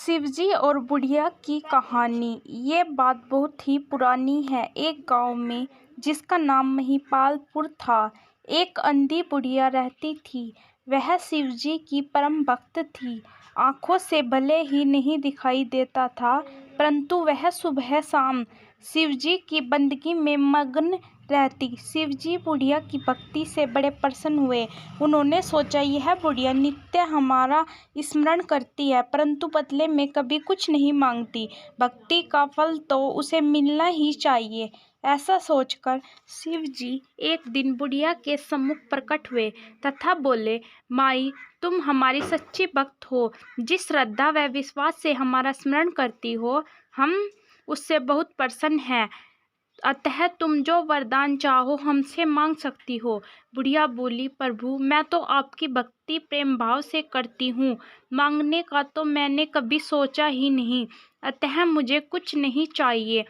शिवजी और बुढ़िया की कहानी। ये बात बहुत ही पुरानी है। एक गांव में, जिसका नाम महिपालपुर था, एक अंधी बुढ़िया रहती थी। वह शिवजी की परम भक्त थी। आंखों से भले ही नहीं दिखाई देता था, परंतु वह सुबह शाम शिवजी की बंदगी में मग्न रहती। शिवजी बुढ़िया की भक्ति से बड़े प्रसन्न हुए। उन्होंने सोचा, यह बुढ़िया नित्य हमारा स्मरण करती है, परंतु बदले में कभी कुछ नहीं मांगती। भक्ति का फल तो उसे मिलना ही चाहिए। ऐसा सोचकर शिवजी एक दिन बुढ़िया के सम्मुख प्रकट हुए तथा बोले, माई, तुम हमारी सच्ची भक्त हो। जिस श्रद्धा व विश्वास से हमारा स्मरण करती हो, हम उससे बहुत प्रसन्न हैं। अतः तुम जो वरदान चाहो हमसे मांग सकती हो। बुढ़िया बोली, प्रभु, मैं तो आपकी भक्ति प्रेम भाव से करती हूँ। मांगने का तो मैंने कभी सोचा ही नहीं, अतः मुझे कुछ नहीं चाहिए।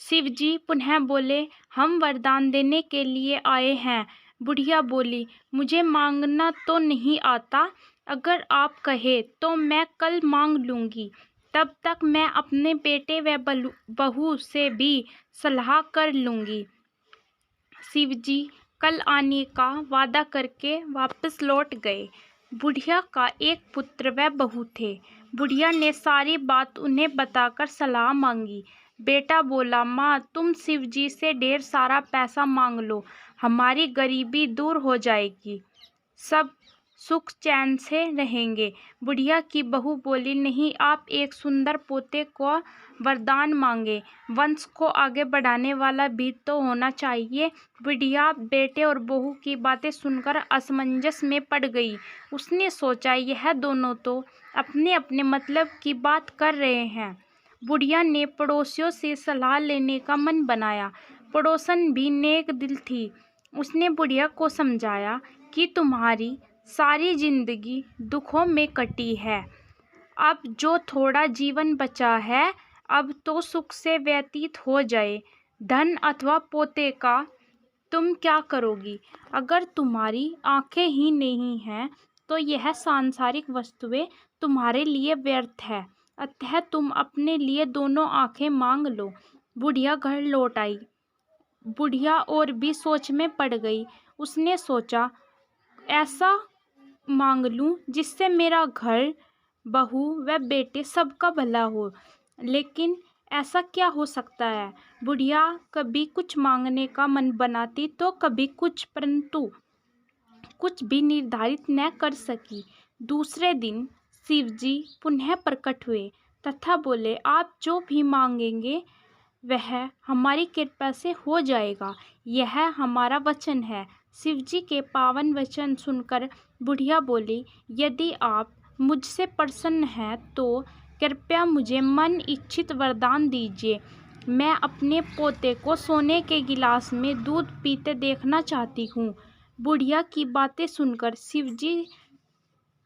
शिवजी पुनः बोले, हम वरदान देने के लिए आए हैं। बुढ़िया बोली, मुझे मांगना तो नहीं आता। अगर आप कहे तो मैं कल मांग लूँगी। तब तक मैं अपने बेटे व बहू से भी सलाह कर लूँगी। शिवजी कल आने का वादा करके वापस लौट गए। बुढ़िया का एक पुत्र व बहू थे। बुढ़िया ने सारी बात उन्हें बताकर सलाह मांगी। बेटा बोला, माँ, तुम शिवजी से ढेर सारा पैसा मांग लो, हमारी गरीबी दूर हो जाएगी, सब सुख चैन से रहेंगे। बुढ़िया की बहू बोली, नहीं, आप एक सुंदर पोते को वरदान मांगे। वंश को आगे बढ़ाने वाला भी तो होना चाहिए। बुढ़िया बेटे और बहू की बातें सुनकर असमंजस में पड़ गई। उसने सोचा, यह दोनों तो अपने अपने मतलब की बात कर रहे हैं। बुढ़िया ने पड़ोसियों से सलाह लेने का मन बनाया। पड़ोसन भी नेक दिल थी। उसने बुढ़िया को समझाया कि तुम्हारी सारी जिंदगी दुखों में कटी है। अब जो थोड़ा जीवन बचा है, अब तो सुख से व्यतीत हो जाए। धन अथवा पोते का तुम क्या करोगी? अगर तुम्हारी आंखें ही नहीं हैं, तो यह सांसारिक वस्तुएं तुम्हारे लिए व्यर्थ है। अतः तुम अपने लिए दोनों आंखें मांग लो। बुढ़िया घर लौट आई। बुढ़िया और भी सोच में पड़ गई। उसने सोचा, ऐसा मांग लूं जिससे मेरा घर, बहू व बेटे सबका भला हो। लेकिन ऐसा क्या हो सकता है? बुढ़िया कभी कुछ मांगने का मन बनाती तो कभी कुछ, परंतु कुछ भी निर्धारित न कर सकी। दूसरे दिन शिवजी पुनः प्रकट हुए तथा बोले, आप जो भी मांगेंगे वह हमारी कृपा से हो जाएगा। यह हमारा वचन है। शिवजी के पावन वचन सुनकर बुढ़िया बोली, यदि आप मुझसे प्रसन्न हैं तो कृपया मुझे मन इच्छित वरदान दीजिए। मैं अपने पोते को सोने के गिलास में दूध पीते देखना चाहती हूँ। बुढ़िया की बातें सुनकर शिवजी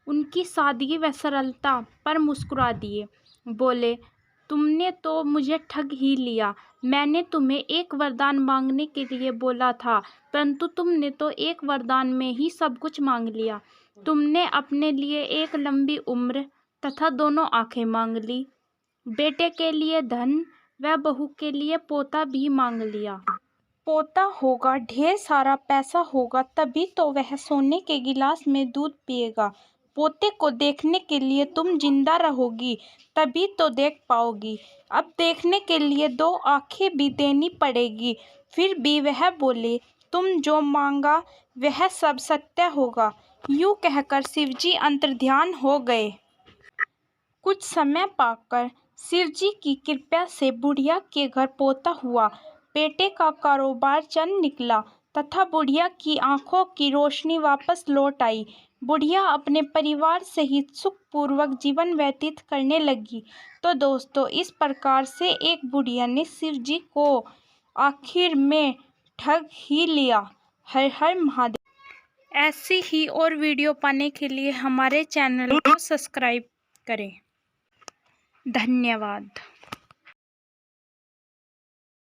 उनकी सादगी व सरलता पर मुस्कुरा दिए। बोले, तुमने तो मुझे ठग ही लिया। मैंने तुम्हें एक वरदान मांगने के लिए बोला था, परंतु तुमने तो एक वरदान में ही सब कुछ मांग लिया। तुमने अपने लिए एक लंबी उम्र तथा दोनों आंखें मांग ली। बेटे के लिए धन व बहू के लिए पोता भी मांग लिया। पोता होगा, ढेर सारा पैसा होगा, तभी तो वह सोने के गिलास में दूध पिएगा। पोते को देखने के लिए तुम जिंदा रहोगी, तभी तो देख पाओगी। अब देखने के लिए दो आंखें भी देनी पड़ेगी। फिर भी वह बोले, तुम जो मांगा वह सब सत्य होगा। यूं कहकर शिवजी अंतर्ध्यान हो गए। कुछ समय पाकर शिवजी की कृपा से बुढ़िया के घर पोता हुआ। बेटे का कारोबार चल निकला तथा बुढ़िया की आंखों की रोशनी वापस लौट आई। बुढ़िया अपने परिवार सहित सुखपूर्वक जीवन व्यतीत करने लगी। तो दोस्तों, इस प्रकार से एक बुढ़िया ने शिवजी को आखिर में ठग ही लिया। हर हर महादेव। ऐसी ही और वीडियो पाने के लिए हमारे चैनल को सब्सक्राइब करें। धन्यवाद।